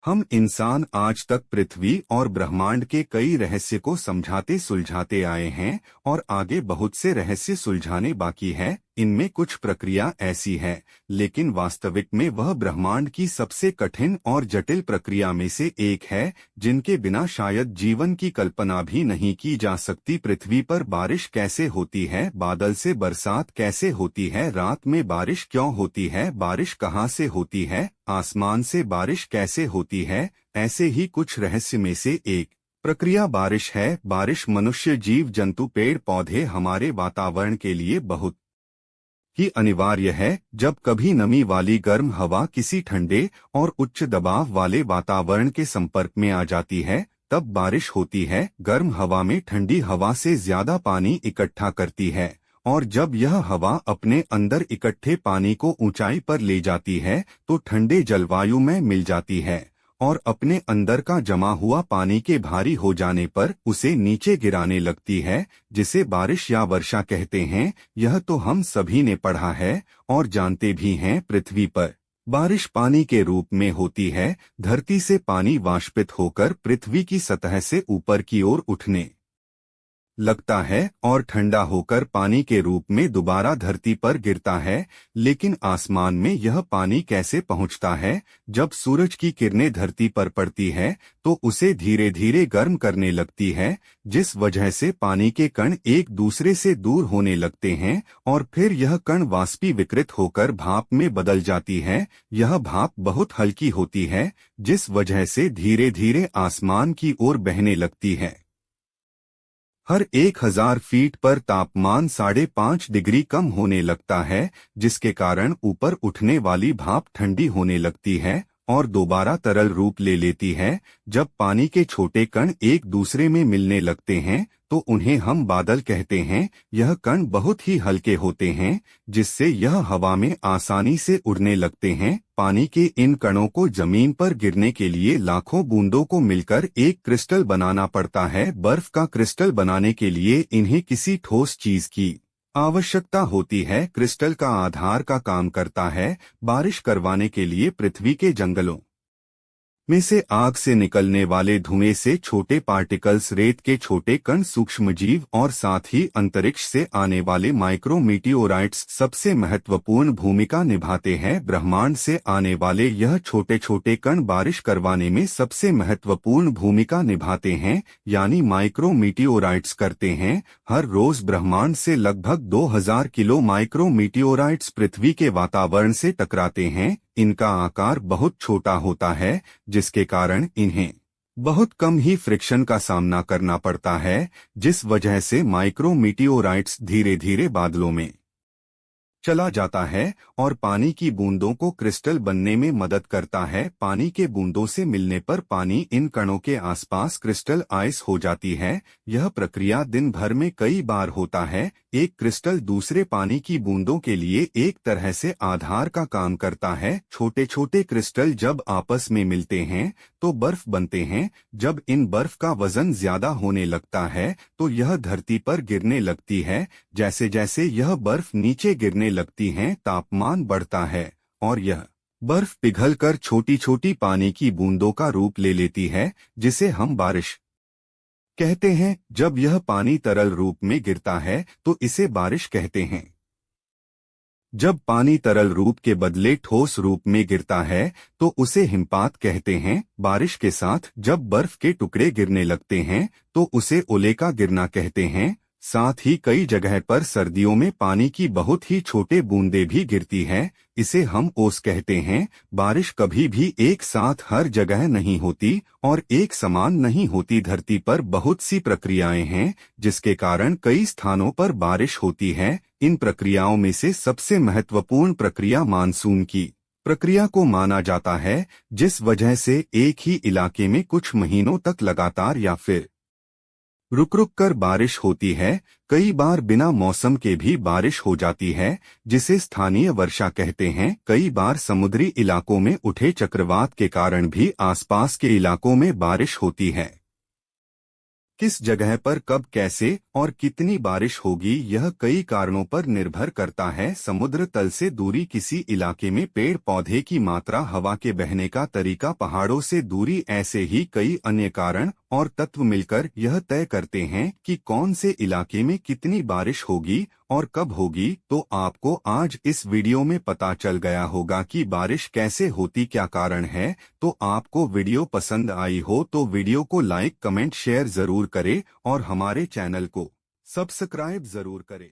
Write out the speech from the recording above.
हम इंसान आज तक पृथ्वी और ब्रह्मांड के कई रहस्य को समझाते सुलझाते आए हैं और आगे बहुत से रहस्य सुलझाने बाकी है। इनमें कुछ प्रक्रिया ऐसी है, लेकिन वास्तविक में वह ब्रह्मांड की सबसे कठिन और जटिल प्रक्रिया में से एक है, जिनके बिना शायद जीवन की कल्पना भी नहीं की जा सकती। पृथ्वी पर बारिश कैसे होती है, बादल से बरसात कैसे होती है, रात में बारिश क्यों होती है, बारिश कहाँ से होती है, आसमान से बारिश कैसे होती है, ऐसे ही कुछ रहस्य में से एक प्रक्रिया बारिश है। बारिश मनुष्य, जीव जंतु, पेड़ पौधे, हमारे वातावरण के लिए बहुत ही अनिवार्य है। जब कभी नमी वाली गर्म हवा किसी ठंडे और उच्च दबाव वाले वातावरण के संपर्क में आ जाती है, तब बारिश होती है। गर्म हवा में ठंडी हवा से ज्यादा पानी इकट्ठा करती है, और जब यह हवा अपने अंदर इकट्ठे पानी को ऊंचाई पर ले जाती है, तो ठंडे जलवायु में मिल जाती है और अपने अंदर का जमा हुआ पानी के भारी हो जाने पर उसे नीचे गिराने लगती है, जिसे बारिश या वर्षा कहते हैं। यह तो हम सभी ने पढ़ा है और जानते भी हैं। पृथ्वी पर बारिश पानी के रूप में होती है। धरती से पानी वाष्पित होकर पृथ्वी की सतह से ऊपर की ओर उठने लगता है और ठंडा होकर पानी के रूप में दोबारा धरती पर गिरता है। लेकिन आसमान में यह पानी कैसे पहुंचता है? जब सूरज की किरणें धरती पर पड़ती है तो उसे धीरे धीरे गर्म करने लगती है, जिस वजह से पानी के कण एक दूसरे से दूर होने लगते हैं और फिर यह कण वाष्पीकृत होकर भाप में बदल जाती है। यह भाप बहुत हल्की होती है, जिस वजह से धीरे धीरे आसमान की ओर बहने लगती है। हर 1000 फीट पर तापमान 5.5 डिग्री कम होने लगता है, जिसके कारण ऊपर उठने वाली भाप ठंडी होने लगती है और दोबारा तरल रूप ले लेती है। जब पानी के छोटे कण एक दूसरे में मिलने लगते हैं तो उन्हें हम बादल कहते हैं। यह कण बहुत ही हल्के होते हैं, जिससे यह हवा में आसानी से उड़ने लगते हैं। पानी के इन कणों को जमीन पर गिरने के लिए लाखों बूंदों को मिलकर एक क्रिस्टल बनाना पड़ता है। बर्फ का क्रिस्टल बनाने के लिए इन्हें किसी ठोस चीज की आवश्यकता होती है। क्रिस्टल का आधार का काम करता है। बारिश करवाने के लिए पृथ्वी के जंगलों में से आग से निकलने वाले धुएं से छोटे पार्टिकल्स, रेत के छोटे कण, सूक्ष्मजीव और साथ ही अंतरिक्ष से आने वाले माइक्रोमीटियोराइट्स सबसे महत्वपूर्ण भूमिका निभाते हैं। ब्रह्मांड से आने वाले यह छोटे छोटे कण बारिश करवाने में सबसे महत्वपूर्ण भूमिका निभाते हैं, यानी माइक्रोमीटियोराइट्स करते हैं। हर रोज ब्रह्मांड से लगभग 2000 किलो माइक्रोमीटियोराइट्स पृथ्वी के वातावरण से टकराते हैं। इनका आकार बहुत छोटा होता है, जिसके कारण इन्हें बहुत कम ही फ्रिक्शन का सामना करना पड़ता है, जिस वजह से माइक्रोमीटियोराइट्स धीरे धीरे बादलों में चला जाता है और पानी की बूंदों को क्रिस्टल बनने में मदद करता है। पानी के बूंदों से मिलने पर पानी इन कणों के आसपास क्रिस्टल आइस हो जाती है। यह प्रक्रिया दिन भर में कई बार होता है। एक क्रिस्टल दूसरे पानी की बूंदों के लिए एक तरह से आधार का काम करता है। छोटे छोटे क्रिस्टल जब आपस में मिलते हैं तो बर्फ बनते हैं। जब इन बर्फ का वजन ज्यादा होने लगता है तो यह धरती पर गिरने लगती है। जैसे जैसे यह बर्फ नीचे गिरने लगती है, तापमान बढ़ता है और यह बर्फ पिघलकर छोटी छोटी पानी की बूंदों का रूप ले लेती है, जिसे हम बारिश कहते हैं। जब यह पानी तरल रूप में गिरता है तो इसे बारिश कहते हैं। जब पानी तरल रूप के बदले ठोस रूप में गिरता है तो उसे हिमपात कहते हैं। बारिश के साथ जब बर्फ के टुकड़े गिरने लगते हैं तो उसे ओले का गिरना कहते हैं। साथ ही कई जगह पर सर्दियों में पानी की बहुत ही छोटे बूंदें भी गिरती हैं, इसे हम ओस कहते हैं। बारिश कभी भी एक साथ हर जगह नहीं होती और एक समान नहीं होती। धरती पर बहुत सी प्रक्रियाएं हैं, जिसके कारण कई स्थानों पर बारिश होती है। इन प्रक्रियाओं में से सबसे महत्वपूर्ण प्रक्रिया मानसून की प्रक्रिया को माना जाता है, जिस वजह से एक ही इलाके में कुछ महीनों तक लगातार या फिर रुक रुक कर बारिश होती है। कई बार बिना मौसम के भी बारिश हो जाती है, जिसे स्थानीय वर्षा कहते हैं। कई बार समुद्री इलाकों में उठे चक्रवात के कारण भी आसपास के इलाकों में बारिश होती है। किस जगह पर कब कैसे और कितनी बारिश होगी यह कई कारणों पर निर्भर करता है। समुद्र तल से दूरी, किसी इलाके में पेड़ पौधे की मात्रा, हवा के बहने का तरीका, पहाड़ों से दूरी, ऐसे ही कई अन्य कारण और तत्व मिलकर यह तय करते हैं कि कौन से इलाके में कितनी बारिश होगी और कब होगी। तो आपको आज इस वीडियो में पता चल गया होगा कि बारिश कैसे होती, क्या कारण है। तो आपको वीडियो पसंद आई हो तो वीडियो को लाइक, कमेंट, शेयर जरूर करें और हमारे चैनल को सब्सक्राइब जरूर करें।